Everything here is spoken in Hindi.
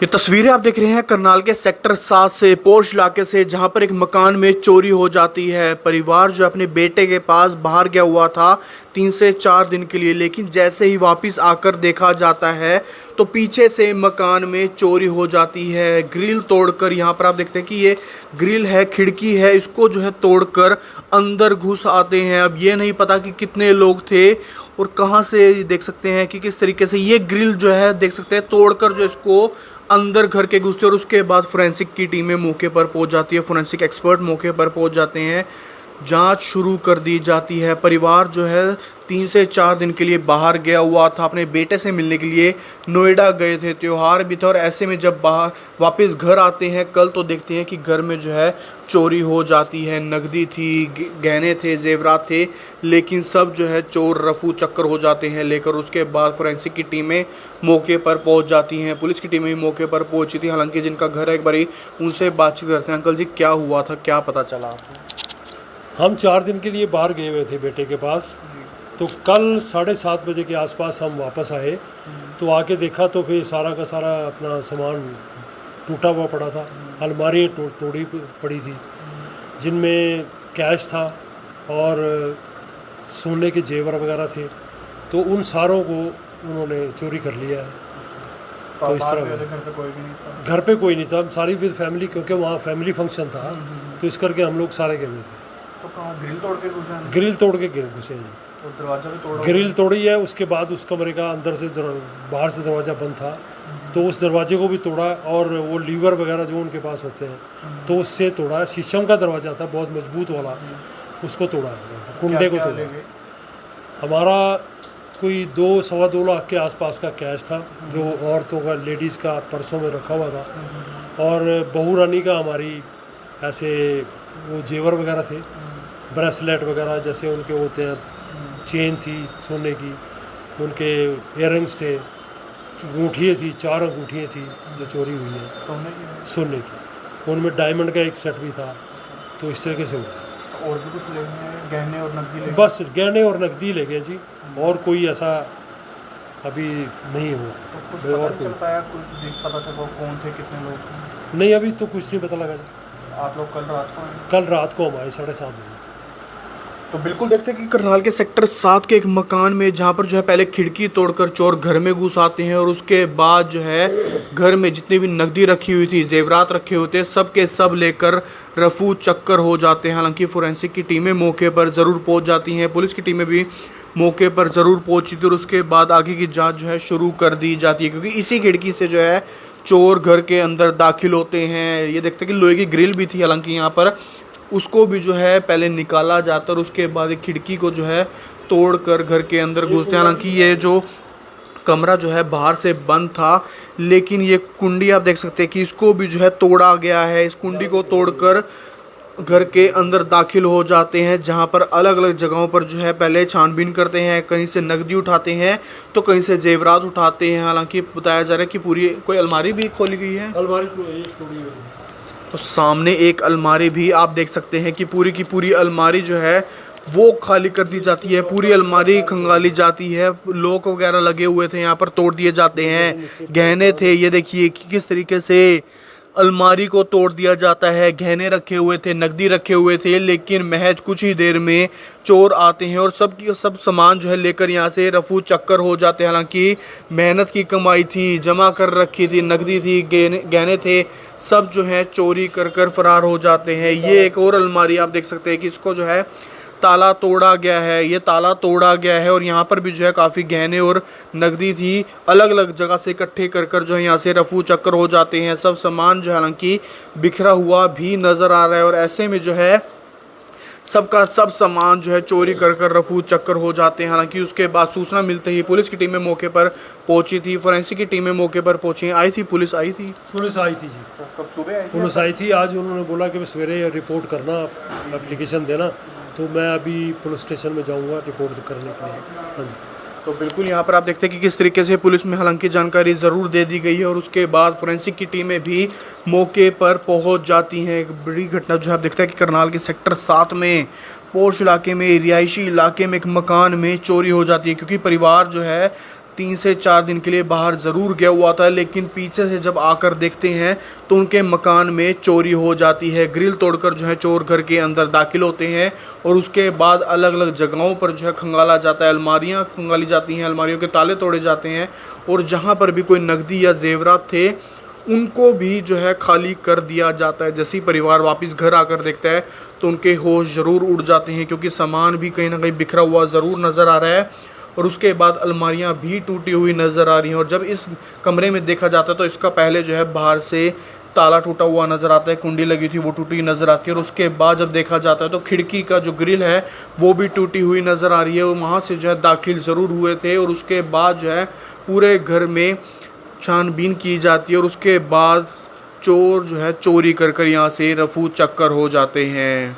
ये तस्वीरें आप देख रहे हैं करनाल के सेक्टर 7 से पोश इलाके से, जहां पर एक मकान में चोरी हो जाती है। परिवार जो अपने बेटे के पास बाहर गया हुआ था 3 से 4 दिन के लिए, लेकिन जैसे ही वापस आकर देखा जाता है तो पीछे से मकान में चोरी हो जाती है। ग्रिल तोड़कर, यहाँ पर आप देखते हैं कि ये ग्रिल है, खिड़की है, इसको जो है तोड़कर अंदर घुस आते हैं। अब ये नहीं पता कि कितने लोग थे और कहाँ से, देख सकते हैं कि किस तरीके से ये ग्रिल जो है देख सकते हैं तोड़कर जो इसको अंदर घर के घुसते, और उसके बाद फोरेंसिक की टीमें मौके पर पहुंच जाती है। फोरेंसिक एक्सपर्ट मौके पर पहुंच जाते हैं, जांच शुरू कर दी जाती है। परिवार जो है 3 से 4 दिन के लिए बाहर गया हुआ था, अपने बेटे से मिलने के लिए नोएडा गए थे, त्यौहार भी था, और ऐसे में जब बाहर वापस घर आते हैं कल तो देखते हैं कि घर में जो है चोरी हो जाती है। नकदी थी, गहने थे, जेवरात थे, लेकिन सब जो है चोर रफू चक्कर हो जाते हैं लेकर। उसके बाद फोरेंसिक की टीमें मौके पर पहुंच जाती हैं, पुलिस की टीमें भी मौके पर पहुंची थी। हालांकि जिनका घर है, एक बारी उनसे बातचीत करते हैं। अंकल जी, क्या हुआ था, क्या पता चला आपको? हम 4 दिन के लिए बाहर गए हुए थे बेटे के पास, तो कल 7:30 बजे के आसपास हम वापस आए, तो आके देखा तो फिर सारा का सारा अपना सामान टूटा हुआ पड़ा था। अलमारी तोड़ी पड़ी थी जिनमें कैश था और सोने के जेवर वगैरह थे, तो उन सारों को उन्होंने चोरी कर लिया है। तो इस तरह घर पे कोई नहीं था, हम सारी विद फैमिली, क्योंकि वहाँ फैमिली फंक्शन था, तो इस करके हम लोग सारे गए हुए थे। तो कहाँ ग्रिल तोड़ के घुसे? ग्रिल तोड़ के घुसे जी, और दरवाजा भी तोड़ा? ग्रिल तोड़ी है, उसके बाद उस कमरे का अंदर से बाहर से दरवाज़ा बंद था, तो उस दरवाजे को भी तोड़ा, और वो लीवर वगैरह जो उनके पास होते हैं तो उससे तोड़ा। शीशम का दरवाज़ा था बहुत मजबूत वाला, उसको तोड़ा, कुंडे को तोड़ा। हमारा कोई 2-2.25 लाख के आसपास का कैश था, जो औरतों का, लेडीज़ का पर्सों में रखा हुआ था, और बहू रानी का हमारी ऐसे वो जेवर वगैरह थे, ब्रेसलेट वगैरह जैसे उनके होते हैं, चेन थी सोने की, उनके इयररिंग्स थे, अंगूठियाँ थी, 4 अंगूठियाँ थी जो चोरी हुई है सोने की। उनमें डायमंड का एक सेट भी था। तो इस तरीके से हुआ। और भी कुछ ले गए, गहने और नकदी ले गए? बस गहने और नकदी ले गए जी, और कोई ऐसा अभी नहीं हुआ। तो कुछ और चल पाया, कुछ पता चला कौन थे, कितने लोग थे? नहीं, अभी तो कुछ नहीं पता लगा जी। आप लोग कल रात को आए? कल रात को हम आए 7:30 बजे। तो बिल्कुल देखते हैं कि करनाल के सेक्टर 7 के एक मकान में, जहां पर जो है पहले खिड़की तोड़कर चोर घर में घुस आते हैं, और उसके बाद जो है घर में जितनी भी नकदी रखी हुई थी, जेवरात रखे हुए थे, सब के सब लेकर रफू चक्कर हो जाते हैं। हालांकि फोरेंसिक की टीमें मौके पर ज़रूर पहुंच जाती हैं, पुलिस की टीमें भी मौके पर ज़रूर पहुंची थी, और उसके बाद आगे की जांच जो है शुरू कर दी जाती है, क्योंकि इसी खिड़की से जो है चोर घर के अंदर दाखिल होते हैं। ये देखते हैं कि लोहे की ग्रिल भी थी, हालांकि यहाँ पर उसको भी जो है पहले निकाला जाता, और उसके बाद एक खिड़की को जो है तोड़कर घर के अंदर घुसते। हालांकि ये जो कमरा जो है बाहर से बंद था, लेकिन ये कुंडी आप देख सकते हैं कि इसको भी जो है तोड़ा गया है। इस कुंडी को तोड़कर घर के अंदर दाखिल हो जाते हैं, जहां पर अलग अलग जगहों पर जो है पहले छानबीन करते हैं, कहीं से नकदी उठाते हैं तो कहीं से जेवरात उठाते हैं। हालांकि बताया जा रहा है कि पूरी कोई अलमारी भी खोली गई है, अलमारी तोड़ी हुई है। तो सामने एक अलमारी भी आप देख सकते हैं कि पूरी की पूरी अलमारी जो है वो खाली कर दी जाती है, पूरी अलमारी खंगाली जाती है। लॉक वगैरह लगे हुए थे, यहाँ पर तोड़ दिए जाते हैं। गहने थे, ये देखिए कि किस तरीके से अलमारी को तोड़ दिया जाता है। गहने रखे हुए थे, नकदी रखे हुए थे, लेकिन महज कुछ ही देर में चोर आते हैं और सब सामान जो है लेकर यहाँ से रफू चक्कर हो जाते हैं। हालांकि मेहनत की कमाई थी, जमा कर रखी थी, नकदी थी, गहने थे, सब जो है चोरी कर फरार हो जाते हैं। ये एक और अलमारी आप देख सकते हैं कि इसको जो है ताला तोड़ा गया है, ये ताला तोड़ा गया है, और यहाँ पर भी जो है काफ़ी गहने और नकदी थी, अलग अलग जगह से इकट्ठे कर जो है यहाँ से रफू चक्कर हो जाते हैं। सब सामान जो है हालांकि बिखरा हुआ भी नज़र आ रहा है, और ऐसे में जो है सबका सब सामान जो है चोरी कर रफू चक्कर हो जाते हैं। हालांकि उसके बाद सूचना मिलते ही पुलिस की टीमें मौके पर पहुंची थी, फोरेंसिक की टीमें मौके पर पहुंची। आई थी पुलिस आई थी जी। कब सुबह आई थी? पुलिस आई थी। आज उन्होंने बोला कि सवेरे रिपोर्ट करना, एप्लीकेशन देना, तो मैं अभी पुलिस स्टेशन में जाऊंगा रिपोर्ट करने के लिए। हाँ जी। तो बिल्कुल यहाँ पर आप देखते हैं कि किस तरीके से पुलिस में हालांकि जानकारी ज़रूर दे दी गई है, और उसके बाद फोरेंसिक की टीमें भी मौके पर पहुँच जाती हैं। एक बड़ी घटना जो है आप देखते हैं कि करनाल के सेक्टर 7 में पोश इलाके में, रिहायशी इलाके में एक मकान में चोरी हो जाती है, क्योंकि परिवार जो है 3 से 4 दिन के लिए बाहर ज़रूर गया हुआ था, लेकिन पीछे से जब आकर देखते हैं तो उनके मकान में चोरी हो जाती है। ग्रिल तोड़कर जो है चोर घर के अंदर दाखिल होते हैं और उसके बाद अलग अलग जगहों पर जो है खंगाला जाता है, अलमारियां खंगाली जाती हैं, अलमारियों के ताले तोड़े जाते हैं और जहां पर भी कोई नकदी या जेवरात थे उनको भी जो है खाली कर दिया जाता है। जैसे ही परिवार वापस घर आकर देखता है तो उनके होश ज़रूर उड़ जाते हैं, क्योंकि सामान भी कहीं ना कहीं बिखरा हुआ ज़रूर नज़र आ रहा है और उसके बाद अलमारियां भी टूटी हुई नज़र आ रही हैं। और जब इस कमरे में देखा जाता है तो इसका पहले जो है बाहर से ताला टूटा हुआ नज़र आता है, कुंडी लगी थी वो टूटी नज़र आती है और उसके बाद जब देखा जाता है तो खिड़की का जो ग्रिल है वो भी टूटी हुई नज़र आ रही है। वो वहाँ से जो है दाखिल ज़रूर हुए थे और उसके बाद जो है पूरे घर में छानबीन की जाती है और उसके बाद चोर जो है चोरी कर कर यहाँ से रफू चक्कर हो जाते हैं।